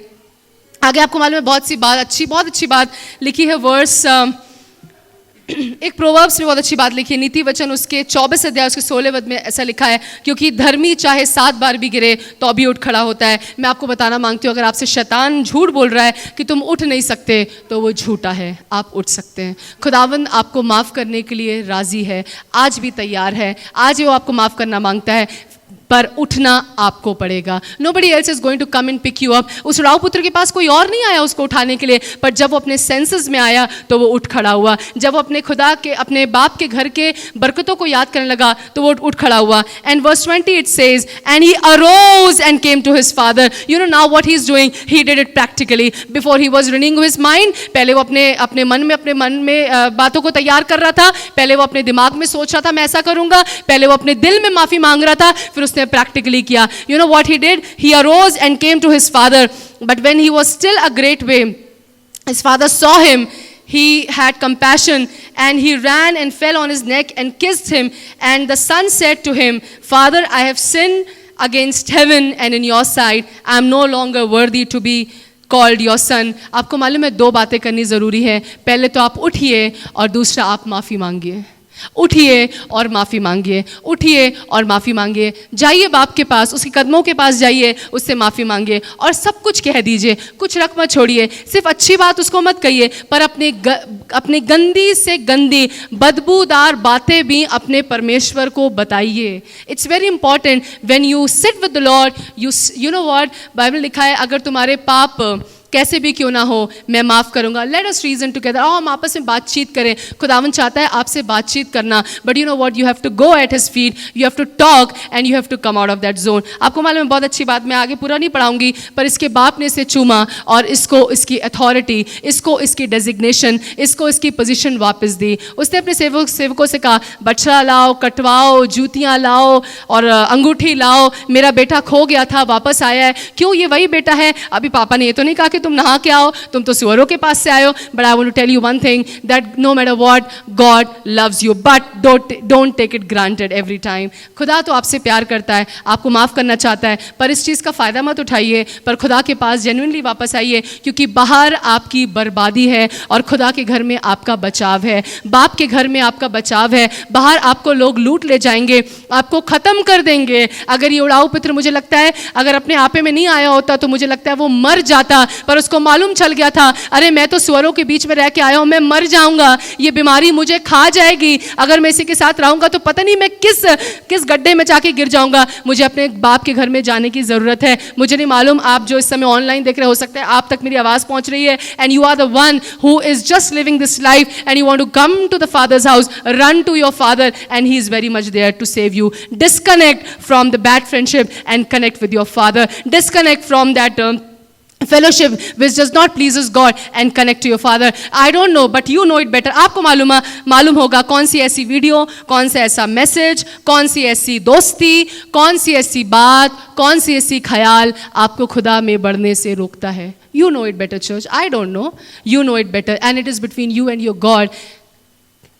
आगे आपको मालूम है बहुत अच्छी बात लिखी है। वर्स एक प्रोवर्ब्स में बहुत अच्छी बात लिखी है, नीति वचन उसके 24 अध्याय उसके 16 पद में ऐसा लिखा है, क्योंकि धर्मी चाहे 7 बार भी गिरे तो अभी उठ खड़ा होता है। मैं आपको बताना मांगती हूँ, अगर आपसे शैतान झूठ बोल रहा है कि तुम उठ नहीं सकते तो वो झूठा है, आप उठ सकते हैं। खुदावंद आपको माफ़ करने के लिए राज़ी है, आज भी तैयार है, आज वो आपको माफ़ करना मांगता है, पर उठना आपको पड़ेगा। Nobody else is going to come and pick you up. उस उड़ाऊ पुत्र के पास कोई और नहीं आया उसको उठाने के लिए, पर जब वो अपने सेंसेस में आया तो वो उठ खड़ा हुआ। जब वो अपने बाप के घर के बरकतों को याद करने लगा तो वो उठ खड़ा हुआ। And verse 20 it says, and he arose and came to his father. You know now what he is doing? He did it practically. Before he was renewing his mind, पहले वो अपने मन में बातों को तैयार कर रहा था, पहले वो अपने दिमाग में सोच रहा था मैं ऐसा करूंगा, पहले वो अपने दिल में माफी मांग रहा था, फिर उसने practically किया। You know what he did? He arose and came to his father, but when he was still a great way, his father saw him. He had compassion and he ran and fell on his neck and kissed him. And the son said to him, Father, I have sinned against heaven and in your sight. I am no longer worthy to be called your son. आपको मालूम है 2 बातें करनी ज़रूरी है। पहले तो आप उठिए और दूसरा आप माफ़ी मांगिए। उठिए और माफ़ी मांगिए, उठिए और माफ़ी मांगिए। जाइए बाप के पास, उसके कदमों के पास जाइए, उससे माफ़ी मांगिए और सब कुछ कह दीजिए, कुछ रख मत छोड़िए। सिर्फ अच्छी बात उसको मत कहिए, पर अपनी गंदी से गंदी बदबूदार बातें भी अपने परमेश्वर को बताइए। It's very important when you sit with the Lord, you know what, Bible लिखा है, अगर तुम्हारे पाप कैसे भी क्यों ना हो मैं माफ़ करूंगा। लेट अस रीजन टुगेदर, आओ हम आपस में बातचीत करें। खुदावन चाहता है आपसे बातचीत करना, but you know what, you have to go at his feet, you have to talk and you have to come out of that zone. आपको मालूम है बहुत अच्छी बात, मैं आगे पूरा नहीं पढ़ाऊंगी, पर इसके बाप ने इसे चूमा और इसको इसकी अथॉरिटी, इसको इसकी डेजिग्नेशन, इसको इसकी पोजीशन वापस दी। उसने अपने सेवकों से कहा, बछड़ा लाओ, कटवाओ, जूतियाँ लाओ और अंगूठी लाओ, मेरा बेटा खो गया था वापस आया है। क्यों? ये वही बेटा है। अभी पापा ने ये तो नहीं कहा कि तुम नहा के आओ, तुम तो सुअरों के पास से आयो। But I want to tell you one thing, that no matter what, God loves you, but don't take it granted every time. खुदा तो आपसे प्यार करता है, आपको माफ़ करना चाहता है, पर इस चीज़ का फ़ायदा मत उठाइए, पर खुदा के पास जेन्युइनली वापस आइए, क्योंकि बाहर आपकी बर्बादी है और खुदा के घर में आपका बचाव है। बाप के घर में आपका बचाव है, बाहर आपको लोग लूट ले जाएंगे, आपको ख़त्म कर देंगे। अगर ये उड़ाऊ पुत्र, मुझे लगता है अगर अपने आपे में नहीं आया होता तो मुझे लगता है वो मर जाता, पर उसको मालूम चल गया था, अरे मैं तो सुअरों के बीच में रह के आया हूं, मैं मर जाऊंगा, ये बीमारी मुझे खा जाएगी, अगर मैं इसी के साथ रहूंगा तो पता नहीं मैं किस गड्ढे में जाके गिर जाऊंगा, मुझे अपने बाप के घर में जाने की जरूरत है। मुझे नहीं मालूम आप जो इस समय ऑनलाइन देख रहे हो सकता है आप तक मेरी आवाज पहुंच रही है, and you are the one who is just living this life and you want to come to the father's house, run to your father and he is very much there to save you. Disconnect from the bad friendship and connect with your father. Disconnect from that fellowship which does not pleases God and connect to your father. I don't know but you know it better. आपको मालूम होगा कौन सी ऐसी video, कौन सा ऐसा message, कौन सी ऐसी दोस्ती, कौन सी ऐसी बात, कौन सी ऐसी ख्याल आपको खुदा में बढ़ने से रोकता है. You know it better, church. I don't know. You know it better and it is between you and your God.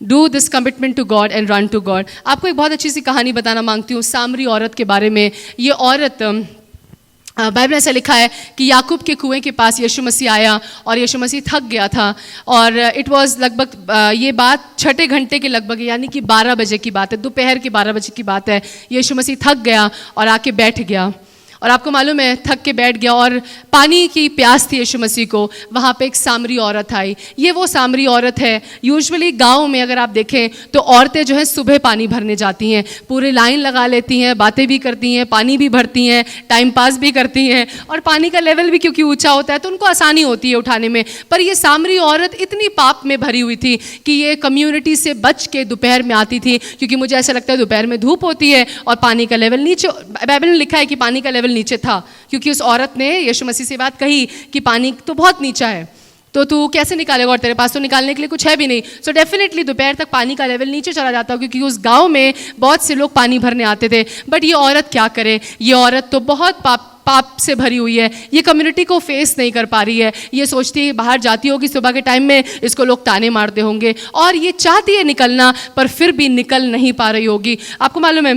Do this commitment to God and run to God. आपको एक बहुत अच्छी सी कहानी बताना मांगती हूँ सामरी औरत के बारे में. ये औरत बाइबल में ऐसा लिखा है कि याकूब के कुएं के पास यीशु मसीह आया और यीशु मसीह थक गया था और इट वाज लगभग ये बात 6 घंटे के लगभग यानी कि 12 बजे की बात है, दोपहर के 12 बजे की बात है. यीशु मसीह थक गया और आके बैठ गया और आपको मालूम है थक के बैठ गया और पानी की प्यास थी यीशु मसीह को. वहाँ पे एक सामरी औरत आई. ये वो सामरी औरत है. यूजुअली गांव में अगर आप देखें तो औरतें जो हैं सुबह पानी भरने जाती हैं, पूरे लाइन लगा लेती हैं, बातें भी करती हैं, पानी भी भरती हैं, टाइम पास भी करती हैं और पानी का लेवल भी क्योंकि ऊंचा होता है तो उनको आसानी होती है उठाने में. पर ये सामरी औरत इतनी पाप में भरी हुई थी कि ये कम्युनिटी से बच के दोपहर में आती थी, क्योंकि मुझे ऐसा लगता है दोपहर में धूप होती है और पानी का लेवल नीचे, बाइबल में लिखा है कि पानी का लेवल नीचे था, क्योंकि उस औरत ने यीशु मसीह से बात कही कि पानी तो बहुत नीचा है तो तू कैसे निकालेगा और तेरे पास तो निकालने के लिए कुछ है भी नहीं. सो डेफिनेटली दोपहर तक पानी का लेवल नीचे चला जाता, क्योंकि उस गांव में बहुत से लोग पानी भरने आते थे. बट ये औरत क्या करे, ये औरत तो बहुत पाप से भरी हुई है, ये कम्युनिटी को फेस नहीं कर पा रही है. ये सोचती है बाहर जाती होगी सुबह के टाइम में, इसको लोग ताने मारते होंगे और ये चाहती है निकलना पर फिर भी निकल नहीं पा रही होगी. आपको मालूम है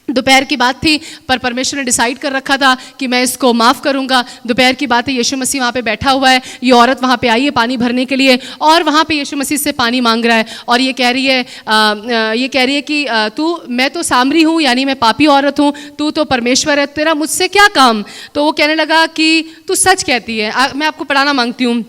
दोपहर की बात थी पर परमेश्वर ने डिसाइड कर रखा था कि मैं इसको माफ़ करूंगा. दोपहर की बात है, यीशु मसीह वहाँ पे बैठा हुआ है, ये औरत वहाँ पे आई है पानी भरने के लिए और वहाँ पे यीशु मसीह से पानी मांग रहा है और ये कह रही है कि मैं तो सामरी हूँ, यानी मैं पापी औरत हूँ, तू तो परमेश्वर है, तेरा मुझसे क्या काम. तो वो कहने लगा कि तू सच कहती है. मैं आपको पढ़ाना मांगती हूँ.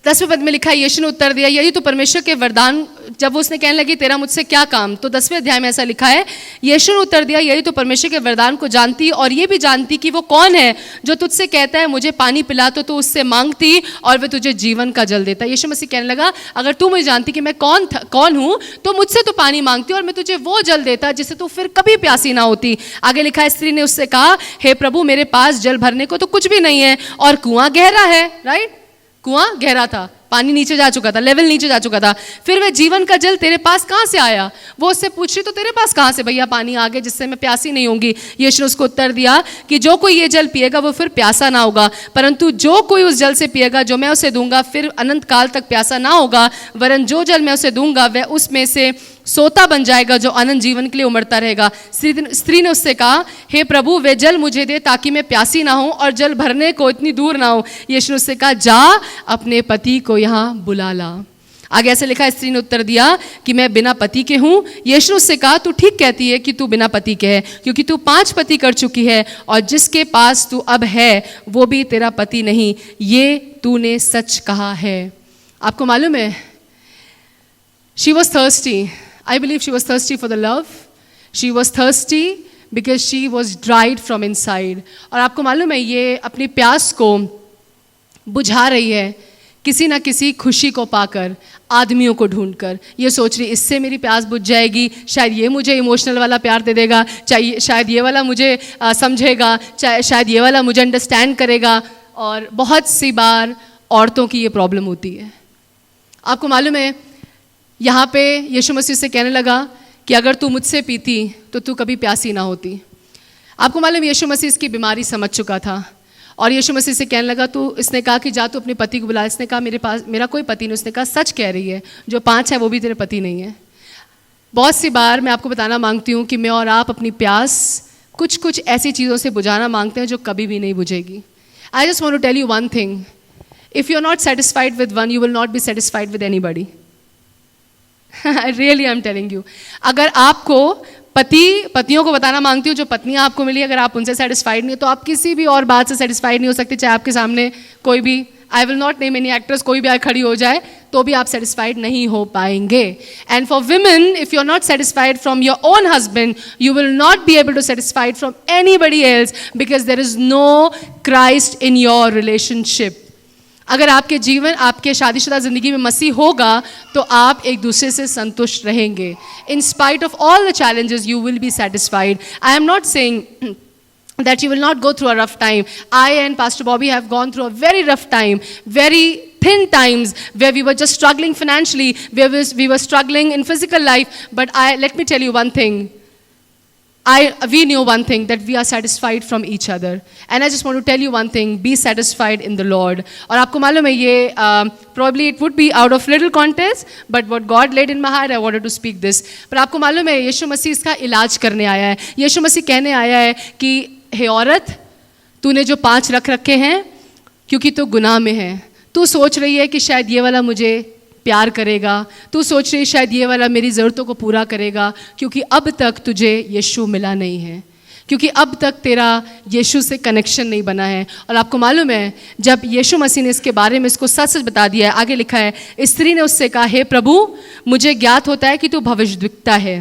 10वें पद में लिखा है, यीशु ने उत्तर दिया, यही तो परमेश्वर के वरदान. जब उसने कहने लगी तेरा मुझसे क्या काम, तो 10वें अध्याय में ऐसा लिखा है, यीशु ने उत्तर दिया, यही तो परमेश्वर के वरदान को जानती और ये भी जानती कि वो कौन है जो तुझसे कहता है मुझे पानी पिला, तो तू उससे मांगती और वह तुझे जीवन का जल देता. यीशु मसीह कहने लगा अगर तू मुझे जानती कि मैं कौन हूँ तो मुझसे तो पानी मांगती और मैं तुझे वो जल देता जिससे तू फिर कभी प्यासी ना होती. आगे लिखा है, स्त्री ने उससे कहा, हे प्रभु मेरे पास जल भरने को तो कुछ भी नहीं है और कुआं गहरा है. राइट, कुआं गहरा था, पानी नीचे जा चुका था, लेवल नीचे जा चुका था, फिर वह जीवन का जल तेरे पास कहाँ से आया. वो उससे पूछ रही तो तेरे पास कहाँ से भैया पानी आ गया जिससे मैं प्यासी नहीं होंगी. यीशु ने उसको उत्तर दिया कि जो कोई ये जल पिएगा वो फिर प्यासा ना होगा, परंतु जो कोई उस जल से पिएगा जो मैं उसे दूंगा फिर अनंत काल तक प्यासा ना होगा, वरन जो जल मैं उसे दूंगा वह उसमें से सोता बन जाएगा जो अनंत जीवन के लिए उमड़ता रहेगा. स्त्री ने उससे कहा, हे प्रभु वे जल मुझे दे ताकि मैं प्यासी ना हूं और जल भरने को इतनी दूर ना हो. यीशु ने उससे कहा, जा अपने पति को यहाँ बुला ला. आगे ऐसे लिखा है, स्त्री ने उत्तर दिया कि मैं बिना पति के हूँ. यीशु ने उससे कहा, तू ठीक कहती है कि तू बिना पति के है, क्योंकि तू 5 पति कर चुकी है और जिसके पास तू अब है वो भी तेरा पति नहीं. ये तूने सच कहा है. आपको मालूम है, she was thirsty. I believe she was thirsty for the love. She was thirsty because she was dried from inside. और आपको मालूम है ये अपनी प्यास को बुझा रही है किसी ना किसी खुशी को पाकर, आदमियों को ढूंढकर. ये सोच रही इससे मेरी प्यास बुझ जाएगी, शायद ये मुझे इमोशनल वाला प्यार दे देगा, शायद ये वाला मुझे समझेगा, शायद ये वाला मुझे अंडरस्टैंड करेगा. और बहुत सी बार औरतों की ये प्रॉब्लम होती है. आपको मालूम है यहाँ पे यीशु मसीह से कहने लगा कि अगर तू मुझसे पीती तो तू कभी प्यासी ना होती. आपको मालूम यीशु मसीह इसकी बीमारी समझ चुका था और यीशु मसीह से कहने लगा इसने कहा कि जा तू अपने पति को बुला. इसने कहा मेरा कोई पति नहीं. उसने कहा सच कह रही है, जो 5 है वो भी तेरे पति नहीं है. बहुत सी बार मैं आपको बताना मांगती हूँ कि मैं और आप अपनी प्यास कुछ ऐसी चीज़ों से बुझाना मांगते हैं जो कभी भी नहीं बुझेगी. I just want to tell you one thing, if you are not satisfied with one you will not be satisfied with anybody. Really I'm telling you, अगर आपको पतियों को बताना मांगती हूँ, जो पत्नियां आपको मिली, अगर आप उनसे सेटिस्फाइड नहीं हो तो आप किसी भी और बात से सेटिस्फाइड नहीं हो सकती, चाहे आपके सामने कोई भी, I will not name any actress, कोई भी खड़ी हो जाए तो भी आप सेटिस्फाइड नहीं हो पाएंगे. And for women, if you are not satisfied from your own husband, you will not be able to satisfied from anybody else, because there is no Christ in your relationship. अगर आपके जीवन, आपके शादीशुदा ज़िंदगी में मसीह होगा तो आप एक दूसरे से संतुष्ट रहेंगे. In spite of all the challenges you will be satisfied. I am not saying that you will not go through a rough time. I and Pastor Bobby have gone through a very rough time, very thin times where we were just struggling financially, where we were struggling in physical life. But let me tell you one thing. We knew one thing, that we are satisfied from each other. And I just want to tell you one thing, be satisfied in the Lord. और आपको मालूम है ये probably it would be out of little context, but what God laid in my heart, I wanted to speak this. पर आपको मालूम है यीशु मसीह इसका इलाज करने आया है. यीशु मसीह कहने आया है कि हे औरत, तूने जो 5 रख रखे हैं क्योंकि तू गुनाह में है. तू सोच रही है कि शायद ये वाला मुझे प्यार करेगा, तू सोच रही शायद ये वाला मेरी ज़रूरतों को पूरा करेगा, क्योंकि अब तक तुझे यीशु मिला नहीं है, क्योंकि अब तक तेरा यीशु से कनेक्शन नहीं बना है. और आपको मालूम है जब यीशु मसीह ने इसके बारे में इसको सच सच बता दिया है, आगे लिखा है, स्त्री ने उससे कहा, हे प्रभु, मुझे ज्ञात होता है कि तू भविष्यद्वक्ता है.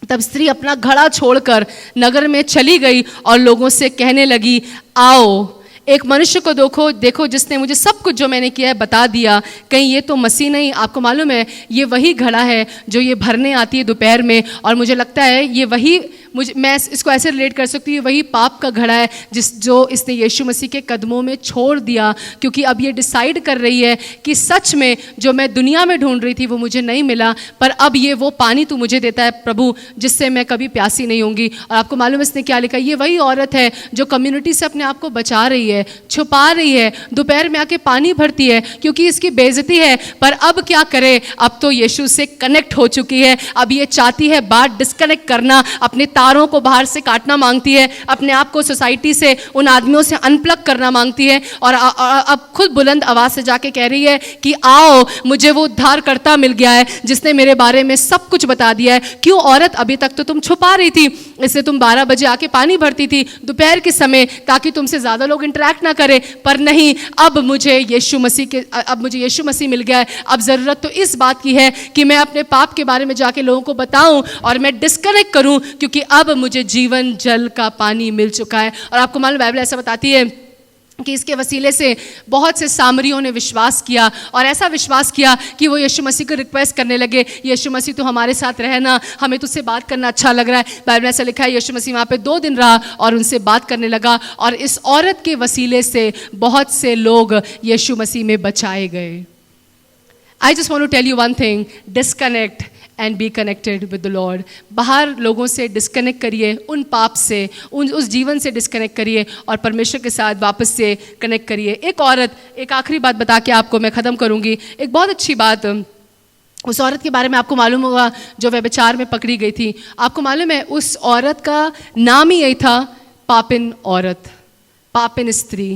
तब स्त्री अपना घड़ा छोड़कर नगर में चली गई और लोगों से कहने लगी, आओ एक मनुष्य को देखो जिसने मुझे सब कुछ जो मैंने किया है बता दिया. कहीं ये तो मसीह नहीं? आपको मालूम है ये वही घड़ा है जो ये भरने आती है दोपहर में, और मुझे लगता है ये वही, मैं इसको ऐसे रिलेट कर सकती हूँ, वही पाप का घड़ा है जो इसने यीशु मसीह के कदमों में छोड़ दिया, क्योंकि अब ये डिसाइड कर रही है कि सच में जो मैं दुनिया में ढूंढ रही थी वो मुझे नहीं मिला, पर अब ये वो पानी तू मुझे देता है प्रभु, जिससे मैं कभी प्यासी नहीं होंगी. और आपको मालूम है इसने क्या लिखा? ये वही औरत है जो कम्युनिटी से अपने आप को बचा रही है, छुपा रही है, दोपहर में आके पानी भरती है क्योंकि इसकी बेइज्जती है, पर अब क्या करे, अब तो यीशु से कनेक्ट हो चुकी है. अब ये चाहती है बात डिस्कनेक्ट करना, अपने तारों को बाहर से काटना मांगती है, अपने आप को सोसाइटी से, उन आदमियों से अनप्लग करना मांगती है, और अब खुद बुलंद आवाज से जाके कह रही है कि आओ, मुझे वो उद्धारकर्ता मिल गया है जिसने मेरे बारे में सब कुछ बता दिया है. क्यों औरत, अभी तक तो तुम छुपा रही थी, इससे तुम 12 बजे आके पानी भरती थी दोपहर के समय ताकि तुमसे ज्यादा लोग इंटरेक्ट ना करें, पर नहीं, अब मुझे यीशु मसीह मिल गया है. अब जरूरत तो इस बात की है कि मैं अपने पाप के बारे में जाके लोगों को बताऊं और मैं डिस्कनेक्ट करूं, क्योंकि अब मुझे जीवन जल का पानी मिल चुका है. और आपको मालूम बाइबल ऐसा बताती है कि इसके वसीले से बहुत से सामरियों ने विश्वास किया, और ऐसा विश्वास किया कि वो यीशु मसीह को रिक्वेस्ट करने लगे, यीशु मसीह तो हमारे साथ रहना, हमें तुझसे बात करना अच्छा लग रहा है. बाइबल में ऐसा लिखा है यीशु मसीह वहाँ पे 2 दिन रहा और उनसे बात करने लगा, और इस औरत के वसीले से बहुत से लोग यीशु मसीह में बचाए गए. I just want to tell you one thing, disconnect and be connected with the Lord. बाहर लोगों से डिस्कनेक्ट करिए, उन पाप से, उस जीवन से डिस्कनेक्ट करिए और परमेश्वर के साथ वापस से कनेक्ट करिए. एक औरत, एक आखिरी बात बता के आपको मैं ख़त्म करूँगी. एक बहुत अच्छी बात उस औरत के बारे में आपको मालूम होगा जो व्यभिचार में पकड़ी गई थी. आपको मालूम है उस औरत का नाम ही यही था, पापिन औरत, पापिन स्त्री.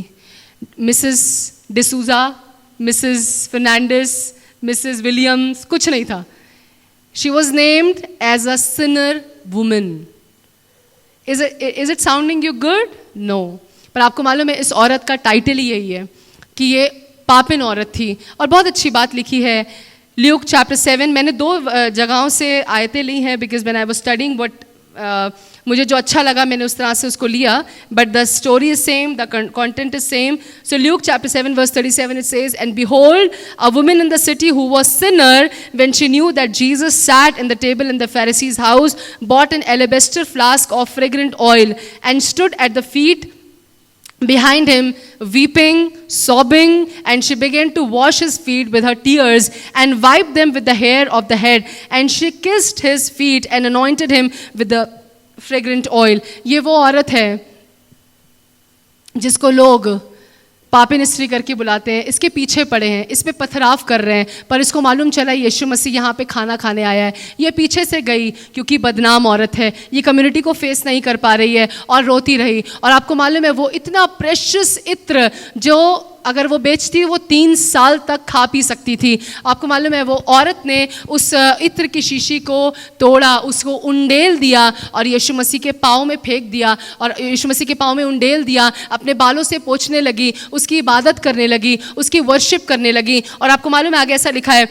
Mrs D'Souza, Mrs Fernandes, Mrs Williams, कुछ नहीं था. She was named as a sinner woman. Is it sounding you good? No. पर आपको मालूम है इस औरत का टाइटल ही यही है कि ये पापिन औरत थी. और बहुत अच्छी बात लिखी है ल्यूक चैप्टर 7. मैंने 2 जगहों से आयतें ली हैं, because when I was studying मुझे जो अच्छा लगा मैंने उस तरह से उसको लिया, but the story is same, the content is same. So Luke chapter 7 verse 37 it says, and behold, a woman in the city who was sinner, when she knew that Jesus sat in the table in the Pharisee's house, bought an alabaster flask of fragrant oil and stood at the feet behind him, weeping, sobbing, and she began to wash his feet with her tears and wiped them with the hair of the head, and she kissed his feet and anointed him with the fragrant oil. ये वो औरत है जिसको लोग पापिन स्त्री करके बुलाते हैं, इसके पीछे पड़े हैं, इस पे पथराव कर रहे हैं, पर इसको मालूम चला यीशु मसीह यहाँ पे खाना खाने आया है. ये पीछे से गई क्योंकि बदनाम औरत है, ये कम्युनिटी को फेस नहीं कर पा रही है और रोती रही. और आपको मालूम है वो इतना प्रेशियस इत्र जो अगर वो बेचती वो 3 साल तक खा पी सकती थी। आपको मालूम है वो औरत ने उस इत्र की शीशी को तोड़ा, उसको उंडेल दिया और यीशु मसीह के पाँव में फेंक दिया और यीशु मसीह के पाँव में उंडेल दिया, अपने बालों से पोंछने लगी, उसकी इबादत करने लगी, उसकी वर्शिप करने लगी। और आपको मालूम है आगे ऐसा लिखा है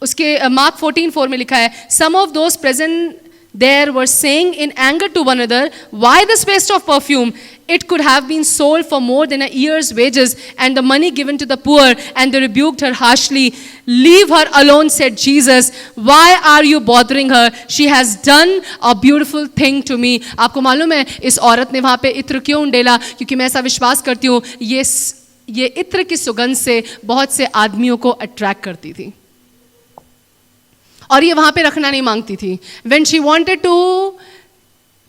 उसके मार्क 14:4 में लिखा है, some of those present there were saying in anger to one another, why this waste of perfume? It could have been sold for more than a year's wages and the money given to the poor. And they rebuked her harshly. Leave her alone, said Jesus. Why are you bothering her? She has done a beautiful thing to me. आपको मालूम है इस औरत ने वहाँ पे इत्र क्यों उंडेला? क्योंकि मैं ऐसा विश्वास करती हूँ ये इत्र की सुगंध से बहुत से आदमियों को अट्रैक्ट करती थी और ये वहां पे रखना नहीं मांगती थी। When she wanted to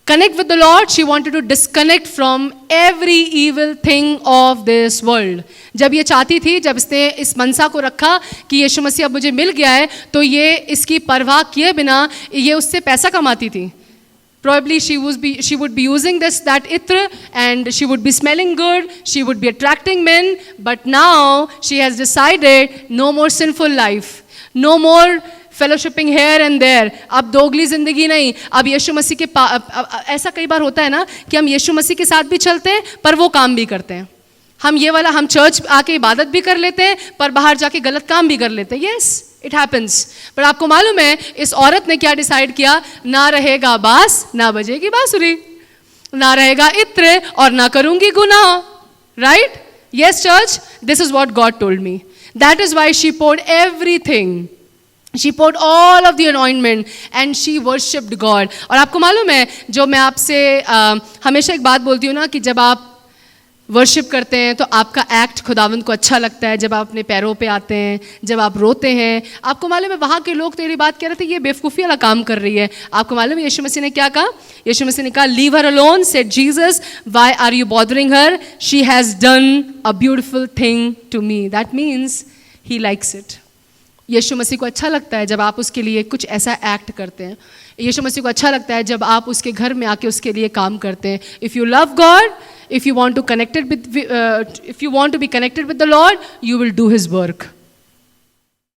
connect with the Lord, she wanted to disconnect from every evil thing of this world. जब ये चाहती थी, जब इसने इस मनसा को रखा कि यीशु मसीह अब मुझे मिल गया है, तो ये इसकी परवाह किए बिना ये उससे पैसा कमाती थी। Probably she would be using that itra and she would be smelling good, she would be attracting men, but now she has decided no more sinful life, no more fellowshipping here and there. अब दोगली जिंदगी नहीं, अब यीशु मसीह के ऐसा कई बार होता है ना कि हम यीशु मसीह के साथ भी चलते हैं पर वो काम भी करते हैं। हम चर्च आके इबादत भी कर लेते हैं पर बाहर जाके गलत काम भी कर लेते हैं। Yes, it happens. पर आपको मालूम है इस औरत ने क्या डिसाइड किया? ना रहेगा बास, ना बजेगी बांसुरी, ना रहेगा इत्र और ना करूंगी गुनाह। Right? Yes church, this is what God told me. That is why she poured everything. She poured all of the anointment and she worshipped God. और आपको मालूम है जो मैं आपसे हमेशा एक बात बोलती हूँ ना कि जब आप वर्शिप करते हैं तो आपका एक्ट खुदावंद को अच्छा लगता है। जब आप अपने पैरों पे आते हैं, जब आप रोते हैं, आपको मालूम है वहाँ के लोग तेरी बात कह रहे थे ये बेवकूफ़ी वाला काम कर रही है। आपको मालूम है यीशु मसीह ने क्या कहा? यीशु मसीह ने कहा leave her alone, said Jesus, why are you bothering her? She has done a beautiful thing to me. That means he likes it. Yeshu Masih को अच्छा लगता है जब आप उसके लिए कुछ ऐसा एक्ट करते हैं। यीशु मसीह को अच्छा लगता है जब आप उसके घर में आके उसके लिए काम करते हैं। If you love God, if you want to be connected with the Lord, you will do his work.